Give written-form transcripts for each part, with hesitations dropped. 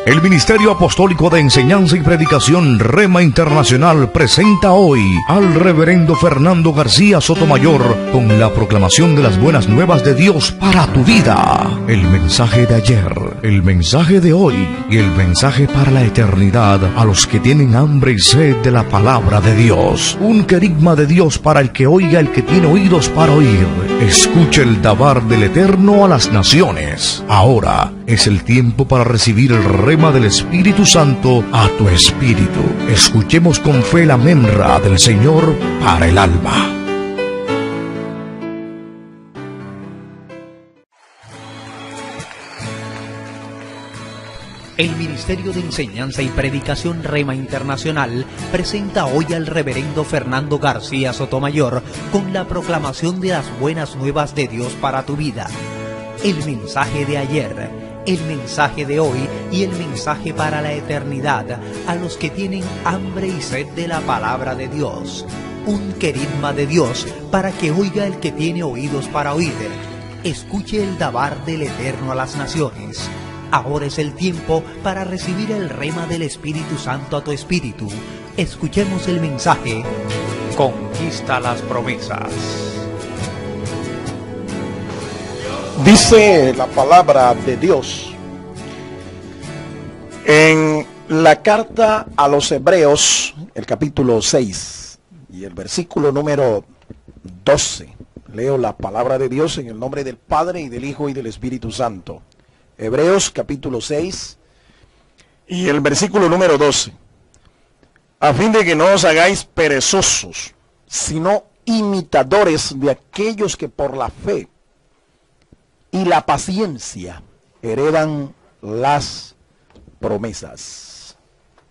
El Ministerio Apostólico de Enseñanza y Predicación Rema Internacional presenta hoy al Reverendo Fernando García Sotomayor con la proclamación de las buenas nuevas de Dios para tu vida. El mensaje de ayer, el mensaje de hoy y el mensaje para la eternidad a los que tienen hambre y sed de la palabra de Dios. Un querigma de Dios para el que oiga, el que tiene oídos para oír. Escuche el dabar del Eterno a las naciones. Ahora es el tiempo para recibir el rema del Espíritu Santo a tu espíritu. Escuchemos con fe la memra del Señor para el alma. El Ministerio de Enseñanza y Predicación Rema Internacional presenta hoy al Reverendo Fernando García Sotomayor con la proclamación de las buenas nuevas de Dios para tu vida. El mensaje de ayer, el mensaje de hoy y el mensaje para la eternidad a los que tienen hambre y sed de la palabra de Dios. Un querigma de Dios para que oiga el que tiene oídos para oír. Escuche el dabar del Eterno a las naciones. Ahora es el tiempo para recibir el rema del Espíritu Santo a tu espíritu. Escuchemos el mensaje. Conquista las promesas. Dice la palabra de Dios en la carta a los Hebreos, el capítulo 6 y el versículo número 12. Leo la palabra de Dios en el nombre del Padre y del Hijo y del Espíritu Santo. Hebreos capítulo 6 y el versículo número 12. A fin de que no os hagáis perezosos, sino imitadores de aquellos que por la fe y la paciencia heredan las promesas.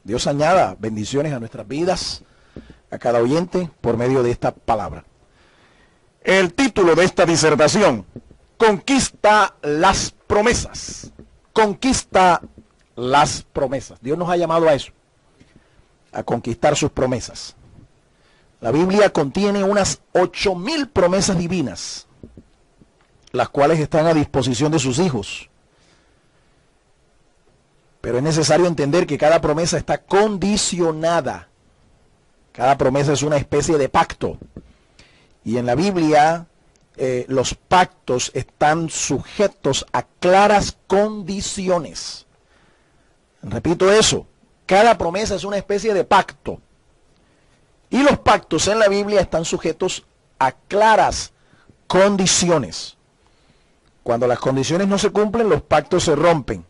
Dios añada bendiciones a nuestras vidas, a cada oyente, por medio de esta palabra. El título de esta disertación: Conquista las promesas. Conquista las promesas. Dios nos ha llamado a eso, a conquistar sus promesas. La Biblia contiene unas 8,000 promesas divinas, las cuales están a disposición de sus hijos. Pero es necesario entender que cada promesa está condicionada. Cada promesa es una especie de pacto. Y en la Biblia los pactos están sujetos a claras condiciones. Repito eso, cada promesa es una especie de pacto. Y los pactos en la Biblia están sujetos a claras condiciones. Cuando las condiciones no se cumplen, los pactos se rompen.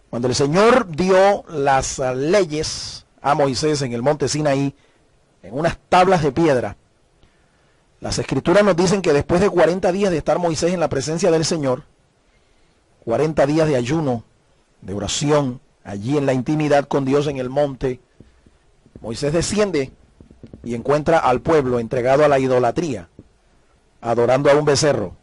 Cuando el Señor dio las leyes a Moisés en el monte Sinaí, en unas tablas de piedra, las Escrituras nos dicen que después de 40 días de estar Moisés en la presencia del Señor, 40 días de ayuno, de oración, allí en la intimidad con Dios en el monte, Moisés desciende y encuentra al pueblo entregado a la idolatría, adorando a un becerro.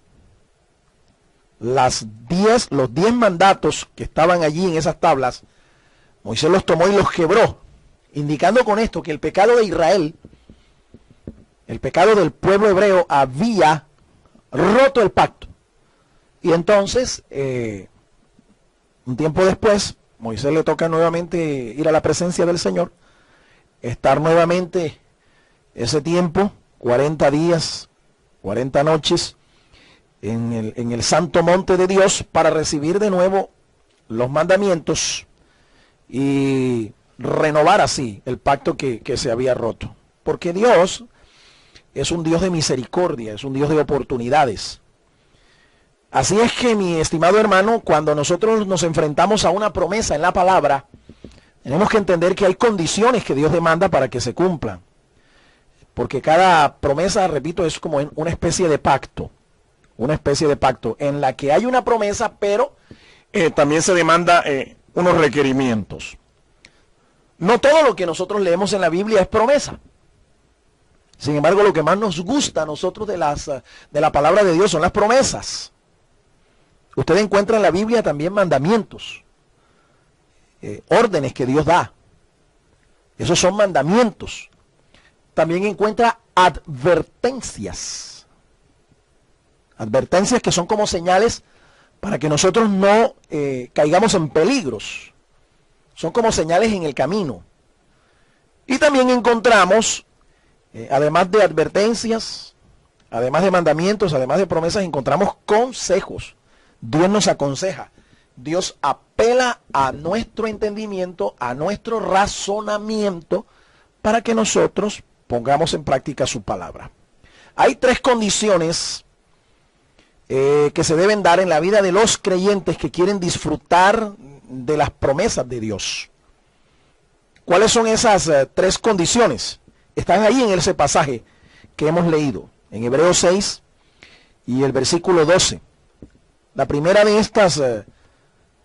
Los 10 mandatos que estaban allí en esas tablas, Moisés los tomó y los quebró, indicando con esto que el pecado de Israel, el pecado del pueblo hebreo, había roto el pacto. Y entonces, un tiempo después, Moisés le toca nuevamente ir a la presencia del Señor, estar nuevamente ese tiempo, 40 días, 40 noches, en el santo monte de Dios, para recibir de nuevo los mandamientos y renovar así el pacto que se había roto. Porque Dios es un Dios de misericordia, es un Dios de oportunidades. Así es que, mi estimado hermano, cuando nosotros nos enfrentamos a una promesa en la palabra, tenemos que entender que hay condiciones que Dios demanda para que se cumplan. Porque cada promesa, repito, es como una especie de pacto. Una especie de pacto en la que hay una promesa, pero también se demanda unos requerimientos. No todo lo que nosotros leemos en la Biblia es promesa. Sin embargo, lo que más nos gusta a nosotros de la palabra de Dios son las promesas. Usted encuentra en la Biblia también mandamientos, órdenes que Dios da. Esos son mandamientos. También encuentra advertencias. Advertencias que son como señales para que nosotros no caigamos en peligros. Son como señales en el camino. Y también encontramos, además de advertencias, además de mandamientos, además de promesas, encontramos consejos. Dios nos aconseja. Dios apela a nuestro entendimiento, a nuestro razonamiento, para que nosotros pongamos en práctica su palabra. Hay 3 condiciones que se deben dar en la vida de los creyentes que quieren disfrutar de las promesas de Dios. ¿Cuáles son esas 3 condiciones? Están ahí en ese pasaje que hemos leído, en Hebreos 6 y el versículo 12. La primera de estas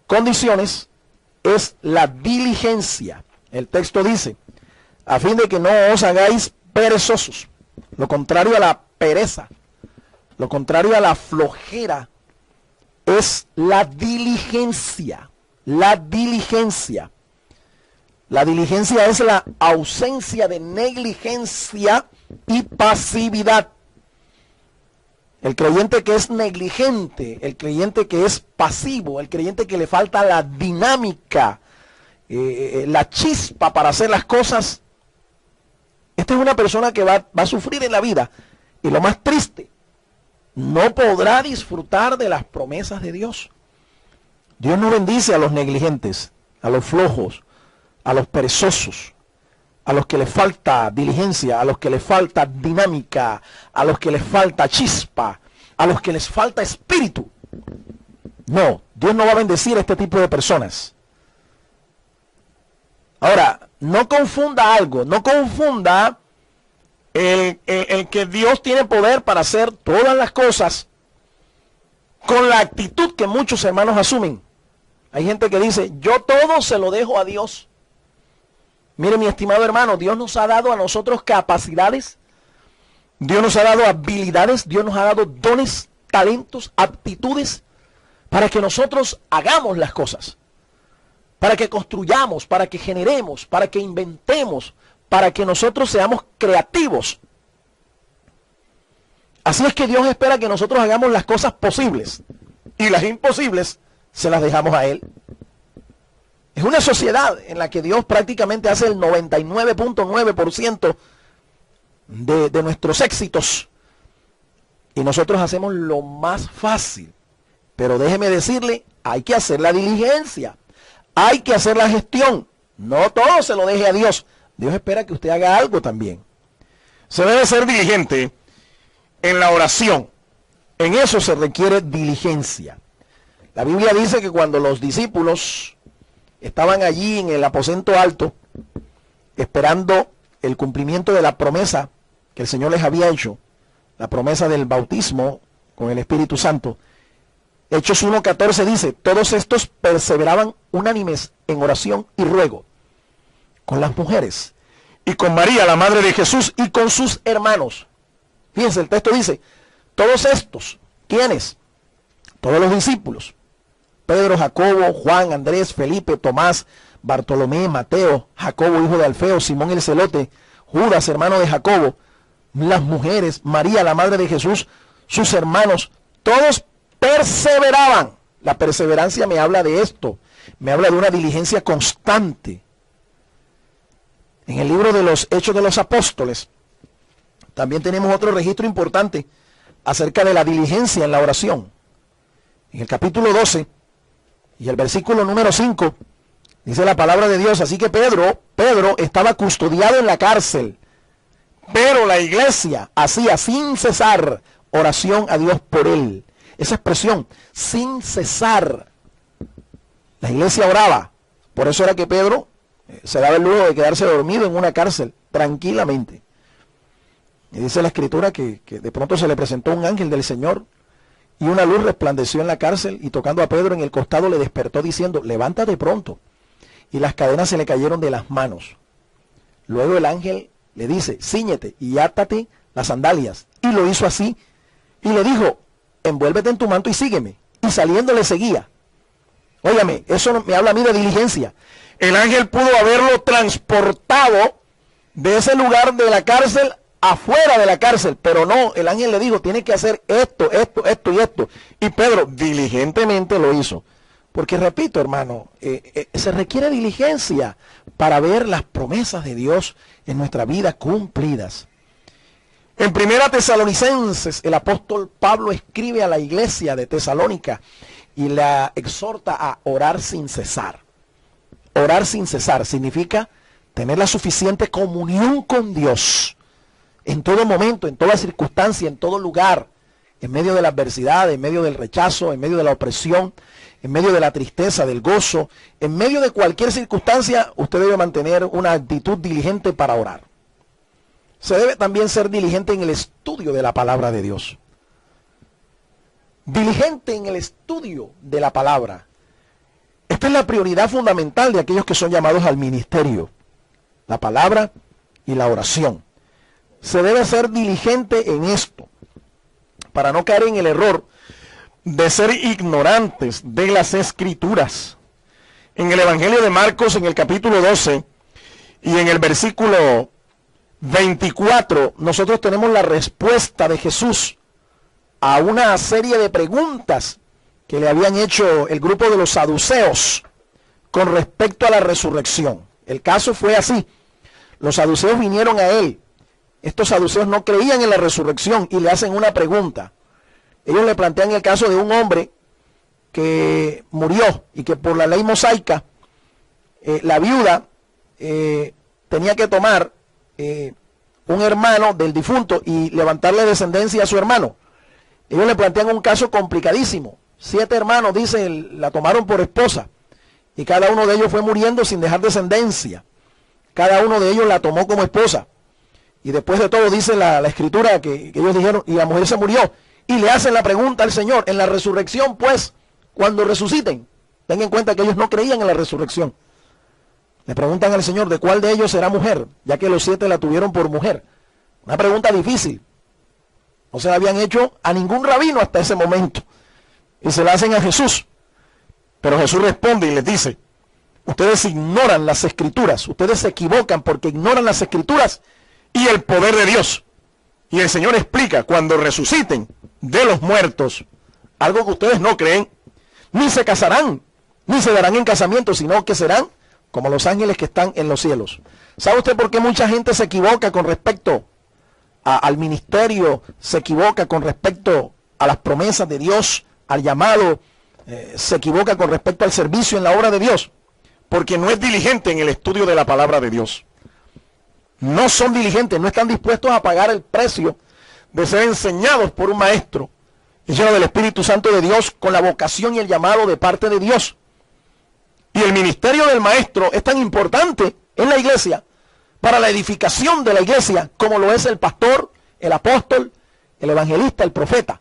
condiciones es la diligencia. El texto dice, a fin de que no os hagáis perezosos. Lo contrario a la pereza, lo contrario a la flojera, es la diligencia. La diligencia. La diligencia es la ausencia de negligencia y pasividad. El creyente que es negligente, el creyente que es pasivo, el creyente que le falta la dinámica, la chispa para hacer las cosas, esta es una persona que va a sufrir en la vida. Y lo más triste, no podrá disfrutar de las promesas de Dios. Dios no bendice a los negligentes, a los flojos, a los perezosos, a los que les falta diligencia, a los que les falta dinámica, a los que les falta chispa, a los que les falta espíritu. No, Dios no va a bendecir a este tipo de personas. Ahora, no confunda algo, no confunda el que Dios tiene poder para hacer todas las cosas con la actitud que muchos hermanos asumen. Hay gente que dice, yo todo se lo dejo a Dios. Mire, mi estimado hermano, Dios nos ha dado a nosotros capacidades, Dios nos ha dado habilidades, Dios nos ha dado dones, talentos, aptitudes, para que nosotros hagamos las cosas, para que construyamos, para que generemos, para que inventemos, para que nosotros seamos creativos. Así es que Dios espera que nosotros hagamos las cosas posibles, y las imposibles se las dejamos a Él. Es una sociedad en la que Dios prácticamente hace el 99.9% de nuestros éxitos. Y nosotros hacemos lo más fácil. Pero déjeme decirle, hay que hacer la diligencia. Hay que hacer la gestión. No todo se lo deje a Dios. Dios espera que usted haga algo también. Se debe ser diligente en la oración. En eso se requiere diligencia. La Biblia dice que cuando los discípulos estaban allí en el aposento alto, esperando el cumplimiento de la promesa que el Señor les había hecho, la promesa del bautismo con el Espíritu Santo. Hechos 1:14 dice, todos estos perseveraban unánimes en oración y ruego, con las mujeres, y con María, la madre de Jesús, y con sus hermanos. Fíjense, el texto dice, todos estos, ¿quiénes? Todos los discípulos. Pedro, Jacobo, Juan, Andrés, Felipe, Tomás, Bartolomé, Mateo, Jacobo, hijo de Alfeo, Simón el Celote, Judas, hermano de Jacobo, las mujeres, María, la madre de Jesús, sus hermanos, todos perseveraban. La perseverancia me habla de esto, me habla de una diligencia constante. En el libro de los Hechos de los Apóstoles, también tenemos otro registro importante acerca de la diligencia en la oración. En el capítulo 12, y el versículo número 5, dice la palabra de Dios, así que Pedro estaba custodiado en la cárcel, pero la iglesia hacía sin cesar oración a Dios por él. Esa expresión, sin cesar, la iglesia oraba. Por eso era que Pedro se daba el lujo de quedarse dormido en una cárcel, tranquilamente. Y dice la escritura que de pronto se le presentó un ángel del Señor, y una luz resplandeció en la cárcel, y tocando a Pedro en el costado le despertó diciendo, levántate pronto. Y las cadenas se le cayeron de las manos. Luego el ángel le dice, cíñete y átate las sandalias. Y lo hizo así, y le dijo, envuélvete en tu manto y sígueme. Y saliendo le seguía. Óigame, eso me habla a mí de diligencia. El ángel pudo haberlo transportado de ese lugar de la cárcel afuera de la cárcel, pero no, el ángel le dijo, tiene que hacer esto, esto, esto y esto. Y Pedro diligentemente lo hizo. Porque repito, hermano, se requiere diligencia para ver las promesas de Dios en nuestra vida cumplidas. En Primera Tesalonicenses, el apóstol Pablo escribe a la iglesia de Tesalónica y la exhorta a orar sin cesar. Orar sin cesar significa tener la suficiente comunión con Dios en todo momento, en toda circunstancia, en todo lugar, en medio de la adversidad, en medio del rechazo, en medio de la opresión, en medio de la tristeza, del gozo, en medio de cualquier circunstancia, usted debe mantener una actitud diligente para orar. Se debe también ser diligente en el estudio de la palabra de Dios. Diligente en el estudio de la palabra. Esta es la prioridad fundamental de aquellos que son llamados al ministerio. La palabra y la oración. Se debe ser diligente en esto, para no caer en el error de ser ignorantes de las Escrituras. En el Evangelio de Marcos, en el capítulo 12, y en el versículo 24, nosotros tenemos la respuesta de Jesús a una serie de preguntas que le habían hecho el grupo de los saduceos con respecto a la resurrección. El caso fue así. Los saduceos vinieron a él. Estos saduceos no creían en la resurrección y le hacen una pregunta. Ellos le plantean el caso de un hombre que murió y que por la ley mosaica, la viuda tenía que tomar un hermano del difunto y levantarle descendencia a su hermano. Ellos le plantean un caso complicadísimo. 7 hermanos, dicen, la tomaron por esposa y cada uno de ellos fue muriendo sin dejar descendencia. Cada uno de ellos la tomó como esposa. Y después de todo dice la escritura que ellos dijeron, y la mujer se murió. Y le hacen la pregunta al Señor, en la resurrección, pues, cuando resuciten, tengan en cuenta que ellos no creían en la resurrección. Le preguntan al Señor, ¿de cuál de ellos será mujer? Ya que los 7 la tuvieron por mujer. Una pregunta difícil. No se la habían hecho a ningún rabino hasta ese momento. Y se la hacen a Jesús. Pero Jesús responde y les dice, ustedes ignoran las Escrituras, ustedes se equivocan porque ignoran las Escrituras y el poder de Dios. Y el Señor explica, cuando resuciten de los muertos, algo que ustedes no creen, ni se casarán, ni se darán en casamiento, sino que serán como los ángeles que están en los cielos. ¿Sabe usted por qué mucha gente se equivoca con respecto al ministerio, se equivoca con respecto a las promesas de Dios, al llamado, se equivoca con respecto al servicio en la obra de Dios? Porque no es diligente en el estudio de la palabra de Dios. No son diligentes, no están dispuestos a pagar el precio de ser enseñados por un maestro lleno del Espíritu Santo de Dios, con la vocación y el llamado de parte de Dios. Y el ministerio del maestro es tan importante en la iglesia, para la edificación de la iglesia, como lo es el pastor, el apóstol, el evangelista, el profeta.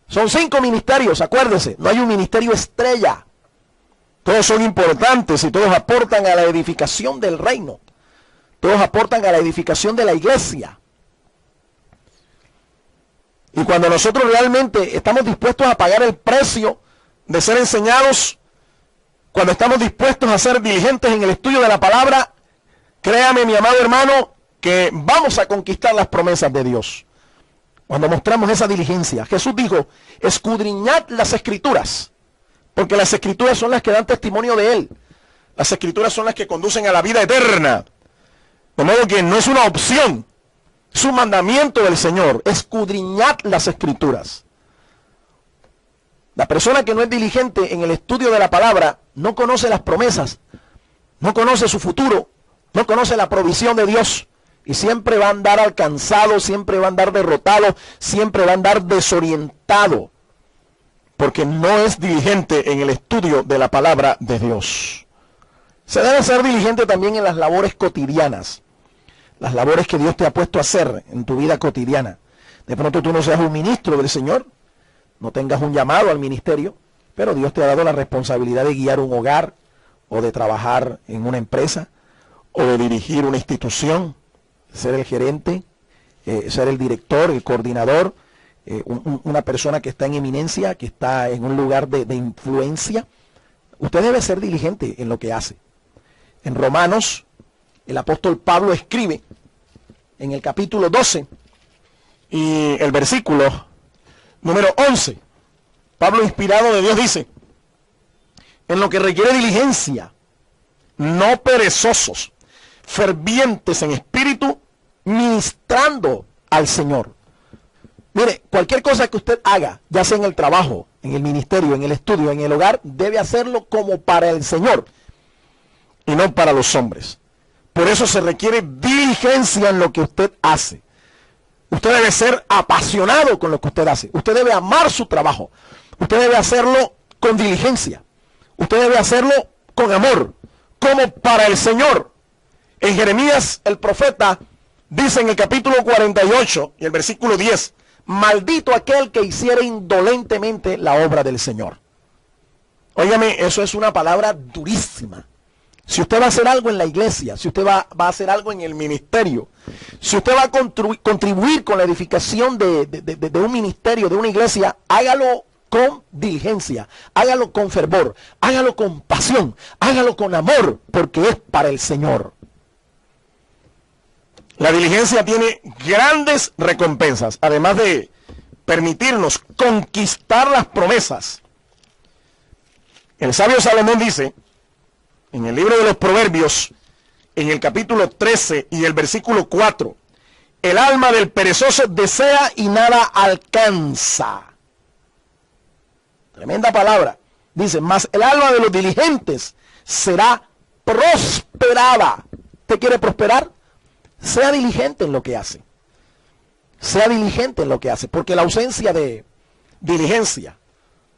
Son 5 ministerios, acuérdense, no hay un ministerio estrella. Todos son importantes y todos aportan a la edificación del reino. Todos aportan a la edificación de la iglesia. Y cuando nosotros realmente estamos dispuestos a pagar el precio de ser enseñados, cuando estamos dispuestos a ser diligentes en el estudio de la palabra, créame, mi amado hermano, que vamos a conquistar las promesas de Dios. Cuando mostramos esa diligencia, Jesús dijo, escudriñad las Escrituras, porque las Escrituras son las que dan testimonio de Él. Las Escrituras son las que conducen a la vida eterna. De modo que no es una opción, es un mandamiento del Señor. Escudriñad las Escrituras. La persona que no es diligente en el estudio de la palabra no conoce las promesas, no conoce su futuro, no conoce la provisión de Dios. Y siempre va a andar alcanzado, siempre va a andar derrotado, siempre va a andar desorientado, porque no es diligente en el estudio de la palabra de Dios. Se debe ser diligente también en las labores cotidianas, las labores que Dios te ha puesto a hacer en tu vida cotidiana. De pronto tú no seas un ministro del Señor, no tengas un llamado al ministerio, pero Dios te ha dado la responsabilidad de guiar un hogar, o de trabajar en una empresa, o de dirigir una institución, ser el gerente, ser el director, el coordinador, una persona que está en eminencia, que está en un lugar de influencia. Usted debe ser diligente en lo que hace. En Romanos, el apóstol Pablo escribe, en el capítulo 12 y el versículo número 11. Pablo, inspirado de Dios, dice: en lo que requiere diligencia, no perezosos, fervientes en espíritu, ministrando al Señor. Mire, cualquier cosa que usted haga, ya sea en el trabajo, en el ministerio, en el estudio, en el hogar, debe hacerlo como para el Señor y no para los hombres. Por eso se requiere diligencia en lo que usted hace. Usted debe ser apasionado con lo que usted hace. Usted debe amar su trabajo. Usted debe hacerlo con diligencia. Usted debe hacerlo con amor, como para el Señor. En Jeremías, el profeta dice en el capítulo 48 y el versículo 10: maldito aquel que hiciera indolentemente la obra del Señor. Óigame, eso es una palabra durísima. Si usted va a hacer algo en la iglesia, si usted va a hacer algo en el ministerio, si usted va a contribuir con la edificación de un ministerio, de una iglesia, hágalo con diligencia, hágalo con fervor, hágalo con pasión, hágalo con amor, porque es para el Señor. La diligencia tiene grandes recompensas, además de permitirnos conquistar las promesas. El sabio Salomón dice, en el libro de los Proverbios, en el capítulo 13 y el versículo 4, el alma del perezoso desea y nada alcanza. Tremenda palabra. Dice, mas el alma de los diligentes será prosperada. ¿Usted quiere prosperar? Sea diligente en lo que hace. Sea diligente en lo que hace, porque la ausencia de diligencia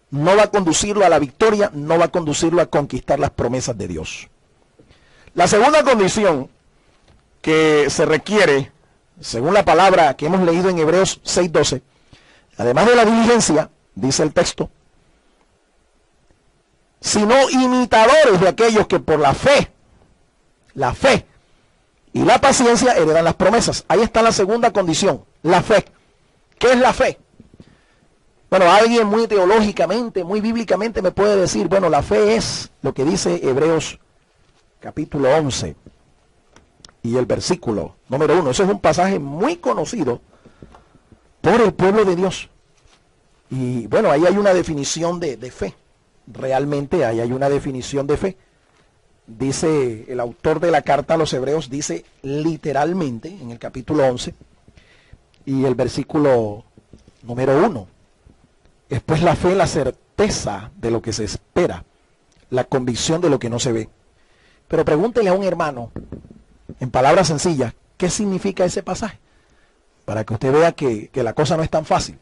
no va a conducirlo a la victoria, no va a conducirlo a conquistar las promesas de Dios. La segunda condición que se requiere, según la palabra que hemos leído en Hebreos 6:12, además de la diligencia, dice el texto, sino imitadores de aquellos que por la fe y la paciencia heredan las promesas. Ahí está la segunda condición, la fe. ¿Qué es la fe? Bueno, alguien muy teológicamente, muy bíblicamente me puede decir, bueno, la fe es lo que dice Hebreos capítulo 11 y el versículo número 1. Eso es un pasaje muy conocido por el pueblo de Dios. Y bueno, ahí hay una definición de fe. Realmente ahí hay una definición de fe. Dice el autor de la carta a los Hebreos, dice literalmente en el capítulo 11 y el versículo número 1. Es pues la fe, la certeza de lo que se espera, la convicción de lo que no se ve. Pero pregúntele a un hermano, en palabras sencillas, ¿qué significa ese pasaje? Para que usted vea que la cosa no es tan fácil.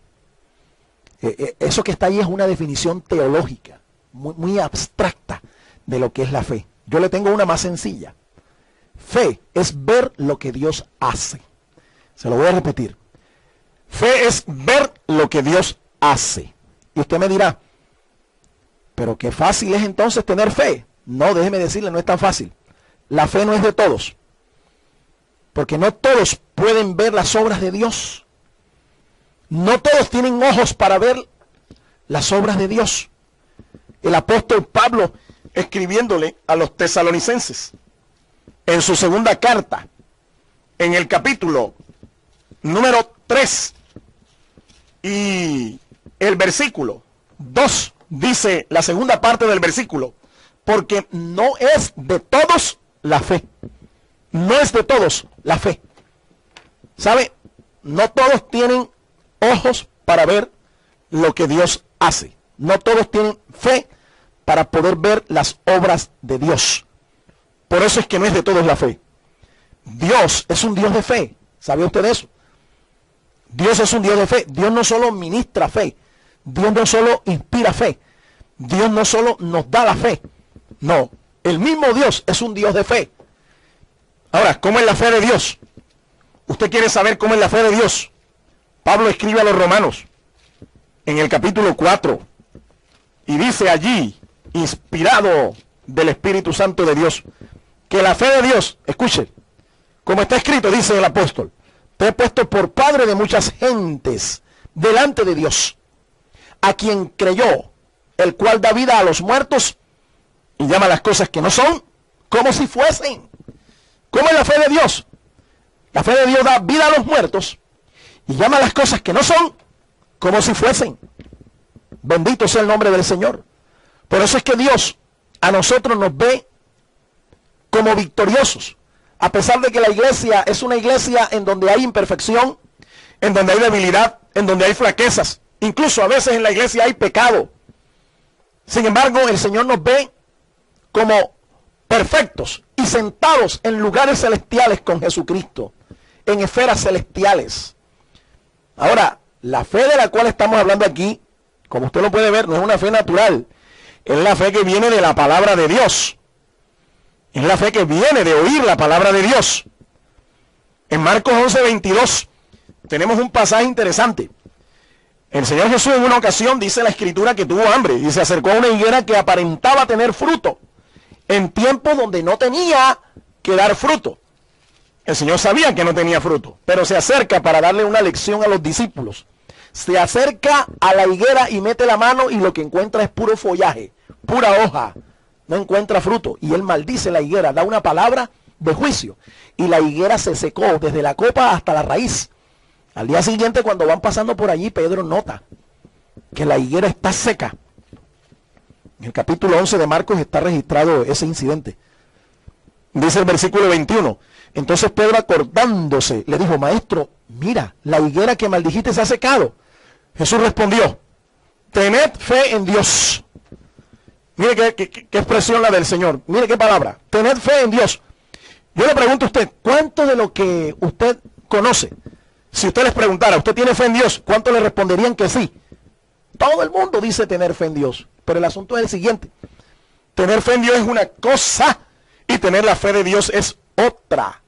Eso que está ahí es una definición teológica, muy abstracta de lo que es la fe. Yo le tengo una más sencilla. Fe es ver lo que Dios hace. Se lo voy a repetir. Fe es ver lo que Dios hace. Y usted me dirá, pero qué fácil es entonces tener fe. No, déjeme decirle, no es tan fácil. La fe no es de todos. Porque no todos pueden ver las obras de Dios. No todos tienen ojos para ver las obras de Dios. El apóstol Pablo, escribiéndole a los tesalonicenses, en su segunda carta, en el capítulo número 3 y el versículo 2, dice la segunda parte del versículo, porque no es de todos la fe. No es de todos la fe. ¿Sabe? No todos tienen ojos para ver lo que Dios hace. No todos tienen fe para poder ver las obras de Dios. Por eso es que no es de todos la fe. Dios es un Dios de fe. ¿Sabía usted eso? Dios es un Dios de fe. Dios no solo ministra fe. Dios no solo inspira fe. Dios no solo nos da la fe. No. El mismo Dios es un Dios de fe. Ahora, ¿cómo es la fe de Dios? ¿Usted quiere saber cómo es la fe de Dios? Pablo escribe a los Romanos en el capítulo 4 y dice allí, inspirado del Espíritu Santo de Dios, que la fe de Dios, escuche, como está escrito, dice el apóstol, te he puesto por padre de muchas gentes delante de Dios, a quien creyó, el cual da vida a los muertos y llama las cosas que no son como si fuesen. ¿Cómo es la fe de Dios? La fe de Dios da vida a los muertos y llama a las cosas que no son como si fuesen. Bendito sea el nombre del Señor. Por eso es que Dios a nosotros nos ve como victoriosos. A pesar de que la iglesia es una iglesia en donde hay imperfección, en donde hay debilidad, en donde hay flaquezas. Incluso a veces en la iglesia hay pecado. Sin embargo, el Señor nos ve como perfectos y sentados en lugares celestiales con Jesucristo, en esferas celestiales. Ahora, la fe de la cual estamos hablando aquí, como usted lo puede ver, no es una fe natural. Es la fe que viene de la palabra de Dios. Es la fe que viene de oír la palabra de Dios. En Marcos 11:22 tenemos un pasaje interesante. El Señor Jesús en una ocasión dice la Escritura que tuvo hambre y se acercó a una higuera que aparentaba tener fruto en tiempos donde no tenía que dar fruto. El Señor sabía que no tenía fruto, pero se acerca para darle una lección a los discípulos. Se acerca a la higuera y mete la mano y lo que encuentra es puro follaje, pura hoja. No encuentra fruto y él maldice la higuera, da una palabra de juicio y la higuera se secó desde la copa hasta la raíz. Al día siguiente, cuando van pasando por allí, Pedro nota que la higuera está seca. En el capítulo 11 de Marcos está registrado ese incidente. Dice el versículo 21. Entonces Pedro, acordándose, le dijo: maestro, mira, la higuera que maldijiste se ha secado. Jesús respondió: tened fe en Dios. Mire qué expresión la del Señor. Mire qué palabra. Tened fe en Dios. Yo le pregunto a usted, ¿cuánto de lo que usted conoce, si usted les preguntara, ¿usted tiene fe en Dios? ¿Cuánto le responderían que sí? Todo el mundo dice tener fe en Dios. Pero el asunto es el siguiente. Tener fe en Dios es una cosa y tener la fe de Dios es otra.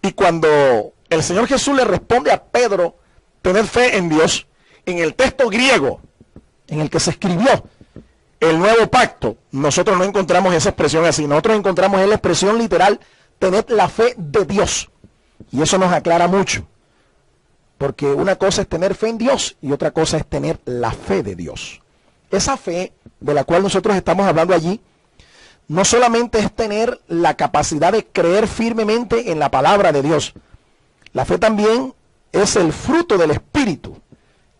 Y cuando el Señor Jesús le responde a Pedro, tener fe en Dios, en el texto griego en el que se escribió el nuevo pacto, nosotros no encontramos esa expresión así. Nosotros encontramos la expresión literal, tener la fe de Dios. Y eso nos aclara mucho. Porque una cosa es tener fe en Dios y otra cosa es tener la fe de Dios. Esa fe de la cual nosotros estamos hablando allí, no solamente es tener la capacidad de creer firmemente en la palabra de Dios. La fe también es el fruto del Espíritu.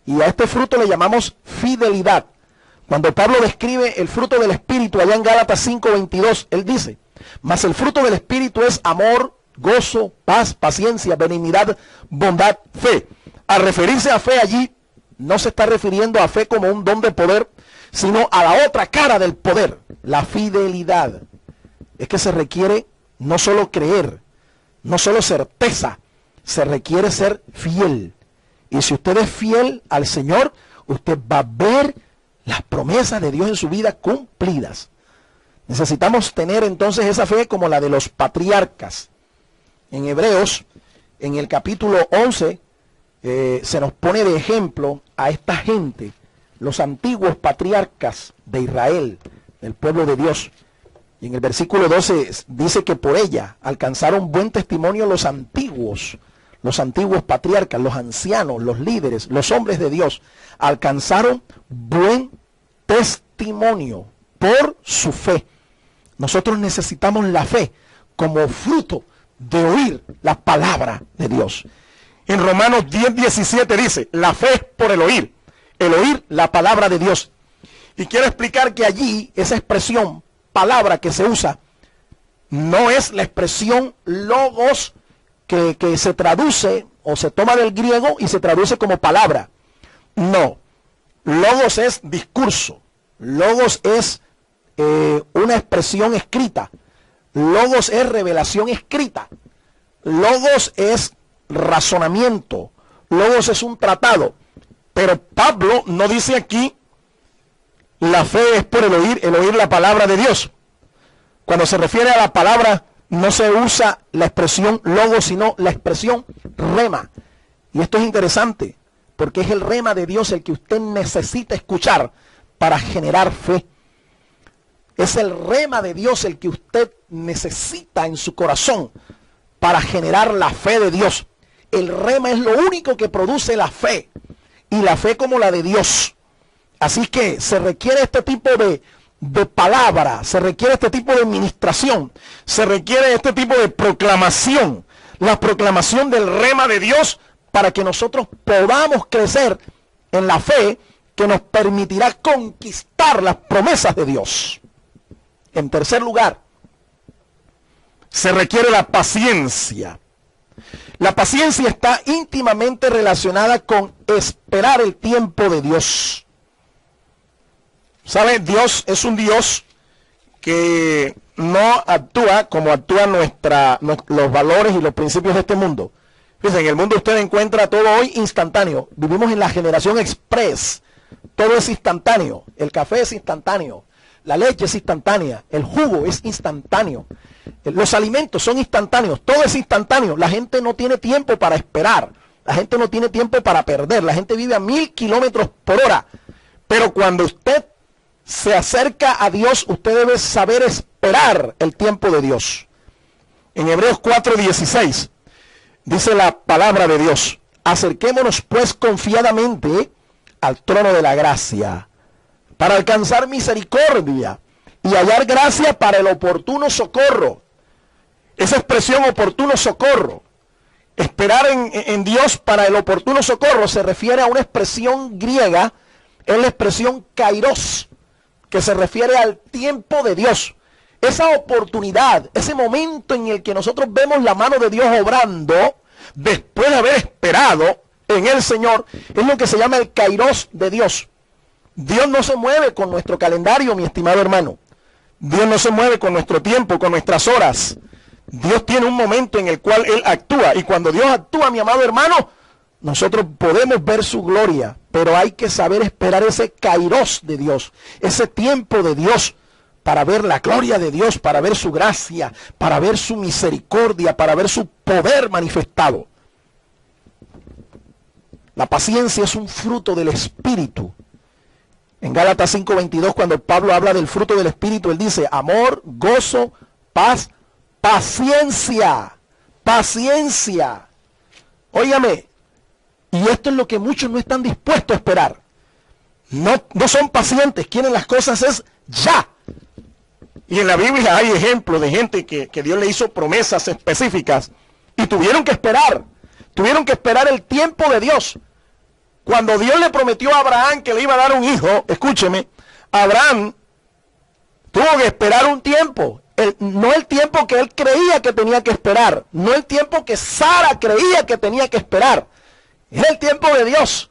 Y a este fruto le llamamos fidelidad. Cuando Pablo describe el fruto del Espíritu allá en Gálatas 5:22, él dice: mas el fruto del Espíritu es amor, gozo, paz, paciencia, benignidad, bondad, fe. Al referirse a fe allí, no se está refiriendo a fe como un don de poder, sino a la otra cara del poder, la fidelidad. Es que se requiere no solo creer, no solo certeza, se requiere ser fiel. Y si usted es fiel al Señor, usted va a ver las promesas de Dios en su vida cumplidas. Necesitamos tener entonces esa fe como la de los patriarcas. En Hebreos, en el capítulo 11, se nos pone de ejemplo a esta gente, los antiguos patriarcas de Israel, del pueblo de Dios. Y en el versículo 12 dice que por ella alcanzaron buen testimonio los antiguos patriarcas, los ancianos, los líderes, los hombres de Dios, alcanzaron buen testimonio por su fe. Nosotros necesitamos la fe como fruto de oír la palabra de Dios. En Romanos 10:17 dice: la fe es por el oír la palabra de Dios. Y quiero explicar que allí esa expresión, palabra que se usa, no es la expresión logos que se traduce o se toma del griego y se traduce como palabra. No, logos es discurso, logos es una expresión escrita, logos es revelación escrita, logos es razonamiento, logos es un tratado. Pero Pablo no dice aquí la fe es por el oír la palabra de Dios. Cuando se refiere a la palabra, no se usa la expresión logos, sino la expresión rema. Y esto es interesante, porque es el rema de Dios el que usted necesita escuchar para generar fe. Es el rema de Dios el que usted necesita en su corazón para generar la fe de Dios. El rema es lo único que produce la fe, y la fe como la de Dios. Así que se requiere este tipo de palabra, se requiere este tipo de ministración, se requiere este tipo de proclamación. la proclamación del rema de Dios para que nosotros podamos crecer en la fe que nos permitirá conquistar las promesas de Dios. En tercer lugar, se requiere la paciencia. La paciencia está íntimamente relacionada con esperar el tiempo de Dios. ¿Sabe? Dios es un Dios que no actúa como actúan los valores y los principios de este mundo. Fíjense, en el mundo usted encuentra todo hoy instantáneo. Vivimos en la generación express. Todo es instantáneo. El café es instantáneo. La leche es instantánea. El jugo es instantáneo. Los alimentos son instantáneos. Todo es instantáneo. La gente no tiene tiempo para esperar. La gente no tiene tiempo para perder. La gente vive a 1000 kilómetros por hora. Pero cuando usted se acerca a Dios, usted debe saber esperar el tiempo de Dios. En Hebreos 4:16 dice la palabra de Dios: acerquémonos pues confiadamente al trono de la gracia, para alcanzar misericordia y hallar gracia para el oportuno socorro. Esa expresión oportuno socorro, esperar en Dios para el oportuno socorro, se refiere a una expresión griega, es la expresión kairos, que se refiere al tiempo de Dios. Esa oportunidad, ese momento en el que nosotros vemos la mano de Dios obrando, después de haber esperado en el Señor, es lo que se llama el kairos de Dios. Dios no se mueve con nuestro calendario, mi estimado hermano. Dios no se mueve con nuestro tiempo, con nuestras horas. Dios tiene un momento en el cual Él actúa. Y cuando Dios actúa, mi amado hermano, nosotros podemos ver su gloria. Pero hay que saber esperar ese kairos de Dios, ese tiempo de Dios, para ver la gloria de Dios, para ver su gracia, para ver su misericordia, para ver su poder manifestado. La paciencia es un fruto del Espíritu. En Gálatas 5:22, cuando Pablo habla del fruto del Espíritu, él dice: amor, gozo, paz, paciencia, paciencia. Óigame, y esto es lo que muchos no están dispuestos a esperar. No son pacientes, quieren las cosas es ya. Y en la Biblia hay ejemplos de gente que Dios le hizo promesas específicas y tuvieron que esperar el tiempo de Dios. Cuando Dios le prometió a Abraham que le iba a dar un hijo, escúcheme, Abraham tuvo que esperar un tiempo. No el tiempo que él creía que tenía que esperar, no el tiempo que Sara creía que tenía que esperar. Es el tiempo de Dios.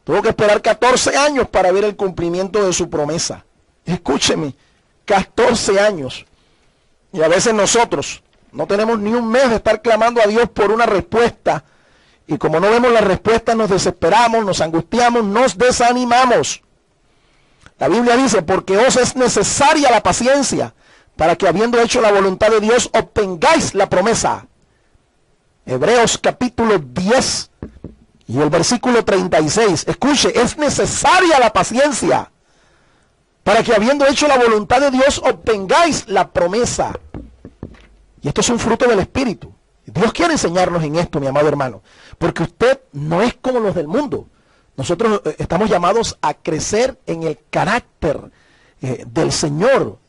Tuvo que esperar 14 años para ver el cumplimiento de su promesa. Escúcheme, 14 años. Y a veces nosotros no tenemos ni un mes de estar clamando a Dios por una respuesta. Y como no vemos la respuesta, nos desesperamos, nos angustiamos, nos desanimamos. La Biblia dice: porque os es necesaria la paciencia, para que habiendo hecho la voluntad de Dios, obtengáis la promesa. Hebreos capítulo 10 y el versículo 36. Escuche, es necesaria la paciencia, para que habiendo hecho la voluntad de Dios, obtengáis la promesa. Y esto es un fruto del Espíritu. Dios quiere enseñarnos en esto, mi amado hermano, porque usted no es como los del mundo. Nosotros estamos llamados a crecer en el carácter del Señor,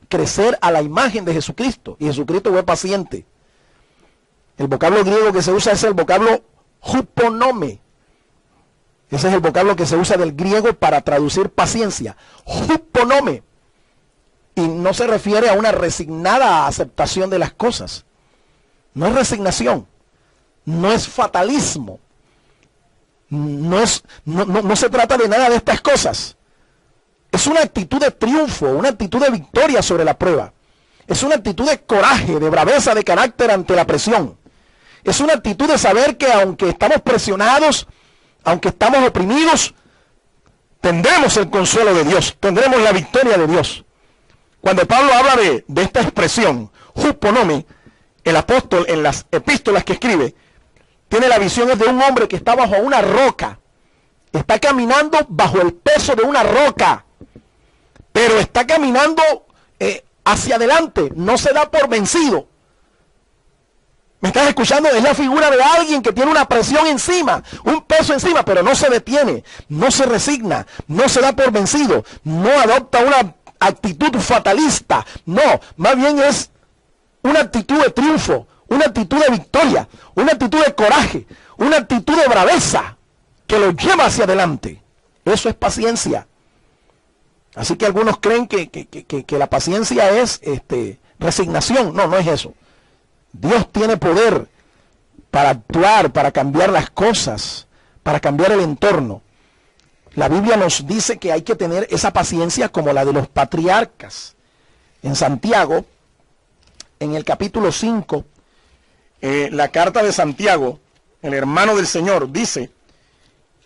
crecer a la imagen de Jesucristo. Y Jesucristo fue paciente. El vocablo griego que se usa es el vocablo huponome. Ese es el vocablo que se usa del griego para traducir paciencia. Huponome. Y no se refiere a una resignada aceptación de las cosas. No es resignación. No es fatalismo. No se trata de nada de estas cosas. Es una actitud de triunfo, una actitud de victoria sobre la prueba. Es una actitud de coraje, de braveza, de carácter ante la presión. Es una actitud de saber que aunque estamos presionados, aunque estamos oprimidos, tendremos el consuelo de Dios, tendremos la victoria de Dios. Cuando Pablo habla de esta expresión, huponome, el apóstol en las epístolas que escribe, tiene la visión de un hombre que está bajo una roca. Está caminando bajo el peso de una roca, pero está caminando hacia adelante, no se da por vencido. ¿Me estás escuchando? Es la figura de alguien que tiene una presión encima, un peso encima, pero no se detiene, no se resigna, no se da por vencido, no adopta una actitud fatalista, no, más bien es una actitud de triunfo, una actitud de victoria, una actitud de coraje, una actitud de braveza que lo lleva hacia adelante. Eso es paciencia. Así que algunos creen que la paciencia es resignación. No, no es eso. Dios tiene poder para actuar, para cambiar las cosas, para cambiar el entorno. La Biblia nos dice que hay que tener esa paciencia como la de los patriarcas. En Santiago, en el capítulo 5, la carta de Santiago, el hermano del Señor, dice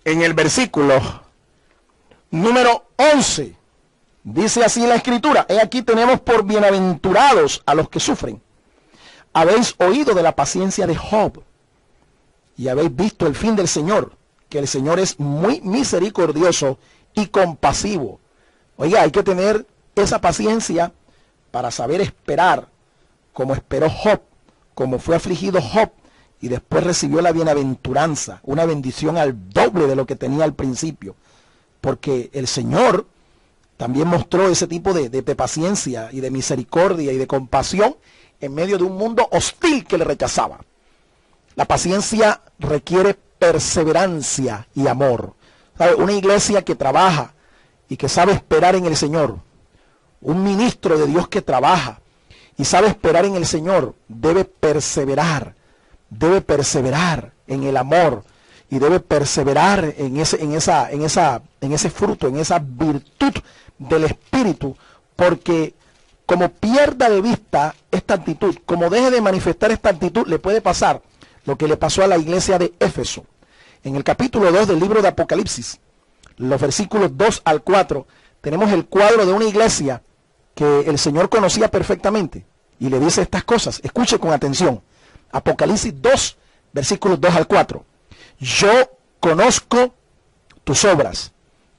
en el versículo número 11, dice así la Escritura: he aquí tenemos por bienaventurados a los que sufren. Habéis oído de la paciencia de Job y habéis visto el fin del Señor, que el Señor es muy misericordioso y compasivo. Oiga, hay que tener esa paciencia para saber esperar, como esperó Job, como fue afligido Job, y después recibió la bienaventuranza, una bendición al doble de lo que tenía al principio, porque el Señor también mostró ese tipo de paciencia y de misericordia y de compasión en medio de un mundo hostil que le rechazaba. La paciencia requiere perseverancia y amor. ¿Sabe? Una iglesia que trabaja y que sabe esperar en el Señor, un ministro de Dios que trabaja y sabe esperar en el Señor, debe perseverar en el amor y debe perseverar en ese fruto, en esa virtud del Espíritu, porque como pierda de vista esta actitud, como deje de manifestar esta actitud, le puede pasar lo que le pasó a la iglesia de Éfeso. En el capítulo 2 del libro de Apocalipsis, los versículos 2 al 4, tenemos el cuadro de una iglesia que el Señor conocía perfectamente y le dice estas cosas. Escuche con atención. Apocalipsis 2, versículos 2 al 4. Yo conozco tus obras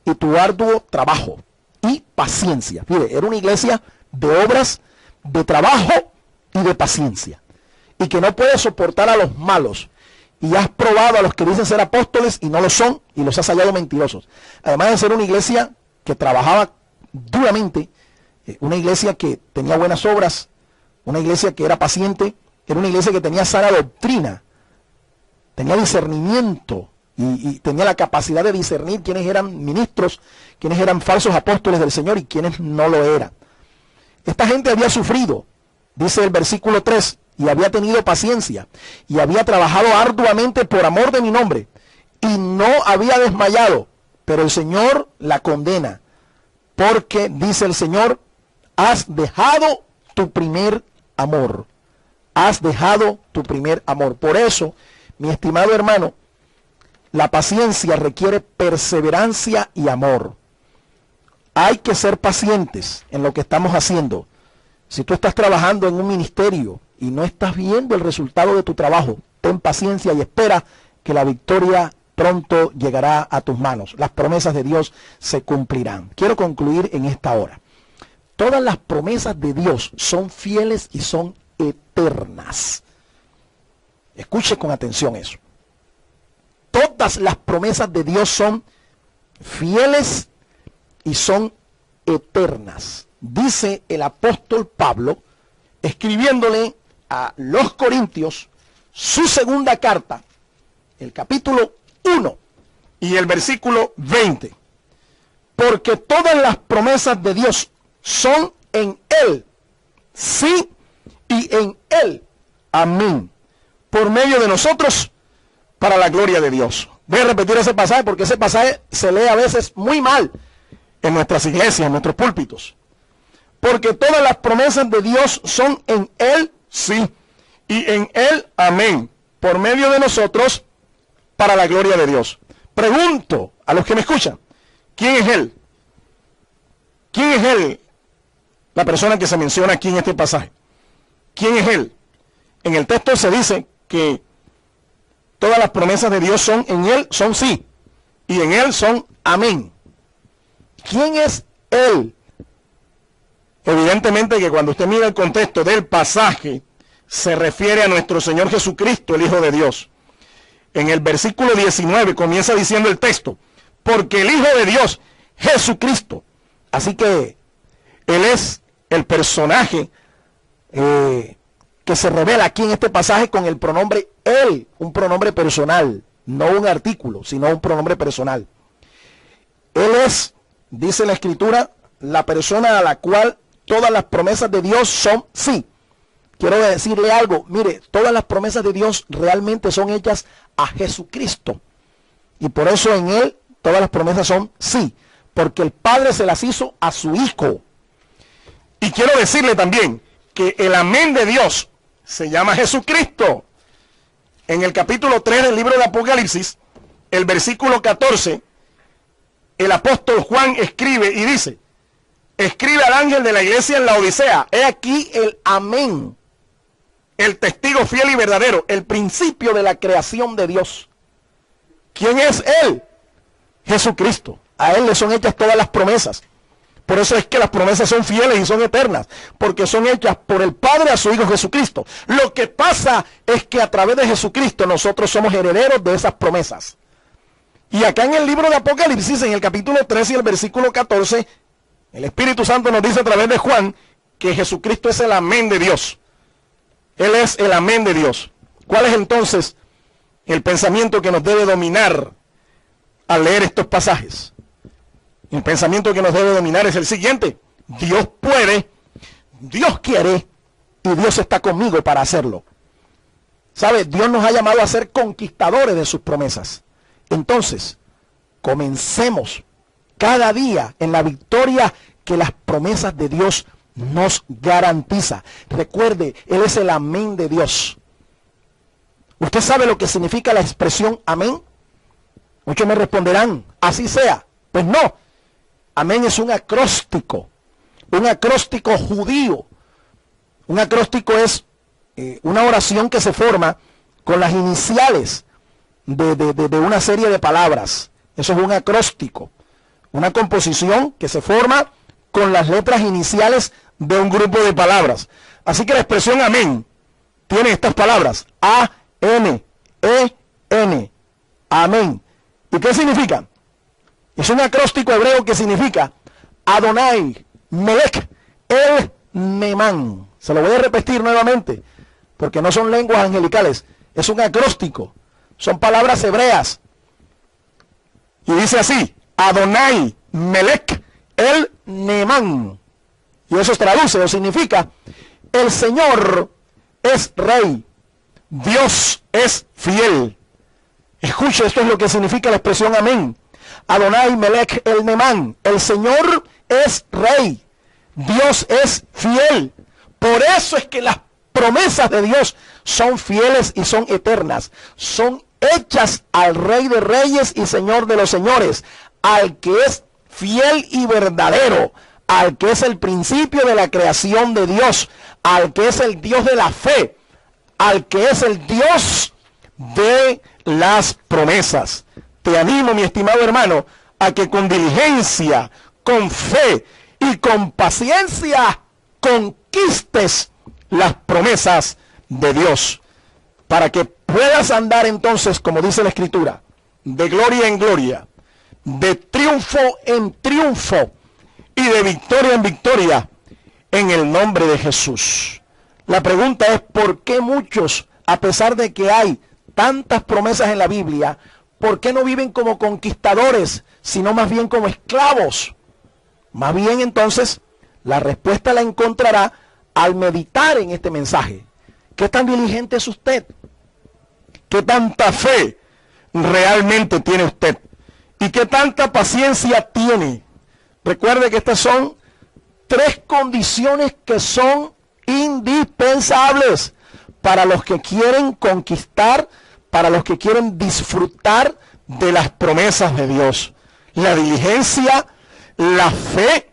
y tu arduo trabajo y paciencia. Fíjate, era una iglesia de obras, de trabajo y de paciencia, y que no puede soportar a los malos, y has probado a los que dicen ser apóstoles y no lo son, y los has hallado mentirosos. Además de ser una iglesia que trabajaba duramente, una iglesia que tenía buenas obras, una iglesia que era paciente, era una iglesia que tenía sana doctrina, tenía discernimiento y tenía la capacidad de discernir quiénes eran ministros, quiénes eran falsos apóstoles del Señor y quiénes no lo eran. Esta gente había sufrido, dice el versículo 3, y había tenido paciencia, y había trabajado arduamente por amor de mi nombre, y no había desmayado, pero el Señor la condena, porque, dice el Señor, has dejado tu primer amor. Has dejado tu primer amor. Por eso, mi estimado hermano, la paciencia requiere perseverancia y amor. Hay que ser pacientes en lo que estamos haciendo. Si tú estás trabajando en un ministerio y no estás viendo el resultado de tu trabajo, ten paciencia y espera que la victoria pronto llegará a tus manos. Las promesas de Dios se cumplirán. Quiero concluir en esta hora. Todas las promesas de Dios son fieles y son eternas. Escuche con atención eso. Todas las promesas de Dios son fieles y son eternas. Dice el apóstol Pablo, escribiéndole a los Corintios, su segunda carta, el capítulo 1 y el versículo 20. Porque todas las promesas de Dios son en Él, sí, y en Él, amén, por medio de nosotros, para la gloria de Dios. Voy a repetir ese pasaje porque ese pasaje se lee a veces muy mal en nuestras iglesias, en nuestros púlpitos. Porque todas las promesas de Dios son en Él, sí, y en Él, amén, por medio de nosotros, para la gloria de Dios. Pregunto a los que me escuchan, ¿quién es Él? ¿Quién es Él? La persona que se menciona aquí en este pasaje. ¿Quién es Él? En el texto se dice que todas las promesas de Dios son en Él, son sí, y en Él son amén. ¿Quién es Él? Evidentemente que cuando usted mira el contexto del pasaje, se refiere a nuestro Señor Jesucristo, el Hijo de Dios. En el versículo 19 comienza diciendo el texto, porque el Hijo de Dios, Jesucristo. Así que Él es el personaje que que se revela aquí en este pasaje con el pronombre él, un pronombre personal, no un artículo, sino un pronombre personal. Él es, dice la Escritura, la persona a la cual todas las promesas de Dios son sí. Quiero decirle algo, mire, todas las promesas de Dios realmente son hechas a Jesucristo. Y por eso en Él todas las promesas son sí, porque el Padre se las hizo a su Hijo. Y quiero decirle también que el amén de Dios se llama Jesucristo. En el capítulo 3 del libro de Apocalipsis, el versículo 14, el apóstol Juan escribe y dice, escribe al ángel de la iglesia en la Odisea, he aquí el amén, el testigo fiel y verdadero, el principio de la creación de Dios. ¿Quién es Él? Jesucristo. A Él le son hechas todas las promesas. Por eso es que las promesas son fieles y son eternas, porque son hechas por el Padre a su Hijo Jesucristo. Lo que pasa es que a través de Jesucristo nosotros somos herederos de esas promesas. Y acá en el libro de Apocalipsis, en el capítulo 13 y el versículo 14, el Espíritu Santo nos dice a través de Juan que Jesucristo es el amén de Dios. Él es el amén de Dios. ¿Cuál es entonces el pensamiento que nos debe dominar al leer estos pasajes? El pensamiento que nos debe dominar es el siguiente: Dios puede, Dios quiere y Dios está conmigo para hacerlo. ¿Sabe? Dios nos ha llamado a ser conquistadores de sus promesas. Entonces, comencemos cada día en la victoria que las promesas de Dios nos garantiza. Recuerde, Él es el amén de Dios. ¿Usted sabe lo que significa la expresión amén? Muchos me responderán, así sea. Pues no. Amén es un acróstico judío. Un acróstico es una oración que se forma con las iniciales de una serie de palabras. Eso es un acróstico. Una composición que se forma con las letras iniciales de un grupo de palabras. Así que la expresión amén tiene estas palabras: A-N-E-N. Amén. ¿Y qué significa? Es un acróstico hebreo que significa Adonai, Melech, El Nemán. Se lo voy a repetir nuevamente, porque no son lenguas angelicales. Es un acróstico. Son palabras hebreas. Y dice así: Adonai, Melech, El Nemán. Y eso se traduce o significa: el Señor es Rey, Dios es fiel. Escuche, esto es lo que significa la expresión amén. Adonai, Melech, El Nemán. El Señor es Rey, Dios es fiel. Por eso es que las promesas de Dios son fieles y son eternas. Son hechas al Rey de Reyes y Señor de los Señores, al que es fiel y verdadero, al que es el principio de la creación de Dios, al que es el Dios de la fe, al que es el Dios de las promesas. Te animo, mi estimado hermano, a que con diligencia, con fe y con paciencia conquistes las promesas de Dios, para que puedas andar entonces, como dice la Escritura, de gloria en gloria, de triunfo en triunfo y de victoria en victoria en el nombre de Jesús. La pregunta es: ¿por qué muchos, a pesar de que hay tantas promesas en la Biblia, por qué no viven como conquistadores, sino más bien como esclavos? Más bien entonces, la respuesta la encontrará al meditar en este mensaje. ¿Qué tan diligente es usted? ¿Qué tanta fe realmente tiene usted? ¿Y qué tanta paciencia tiene? Recuerde que estas son tres condiciones que son indispensables para los que quieren conquistar, para los que quieren disfrutar de las promesas de Dios: la diligencia, la fe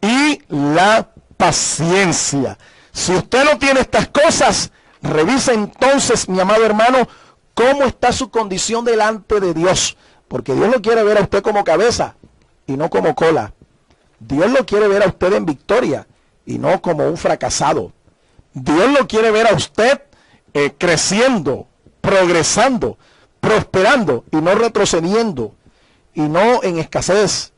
y la paciencia. Si usted no tiene estas cosas, revise entonces, mi amado hermano, cómo está su condición delante de Dios, porque Dios lo quiere ver a usted como cabeza y no como cola. Dios lo quiere ver a usted en victoria y no como un fracasado. Dios lo quiere ver a usted creciendo, progresando, prosperando y no retrocediendo, y no en escasez,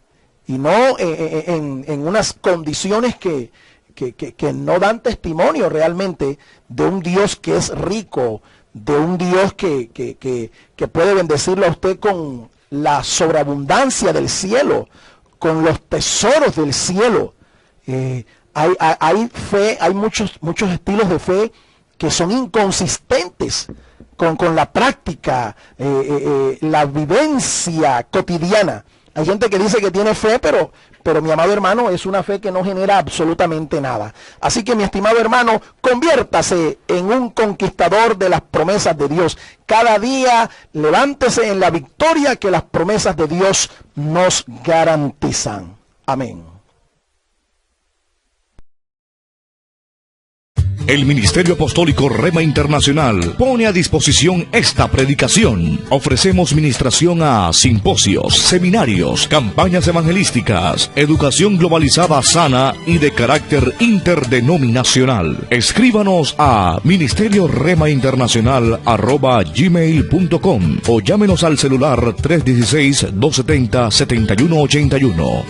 y no en unas condiciones que que no dan testimonio realmente de un Dios que es rico, de un Dios que puede bendecirlo a usted con la sobreabundancia del cielo, con los tesoros del cielo. Hay fe, hay muchos estilos de fe que son inconsistentes con la práctica, la vivencia cotidiana. Hay gente que dice que tiene fe, pero mi amado hermano, es una fe que no genera absolutamente nada. Así que, mi estimado hermano, conviértase en un conquistador de las promesas de Dios. Cada día levántese en la victoria que las promesas de Dios nos garantizan. Amén. El Ministerio Apostólico Rema Internacional pone a disposición esta predicación. Ofrecemos ministración a simposios, seminarios, campañas evangelísticas, educación globalizada sana y de carácter interdenominacional. Escríbanos a ministerioremainternacional@gmail.com o llámenos al celular 316-270-7181.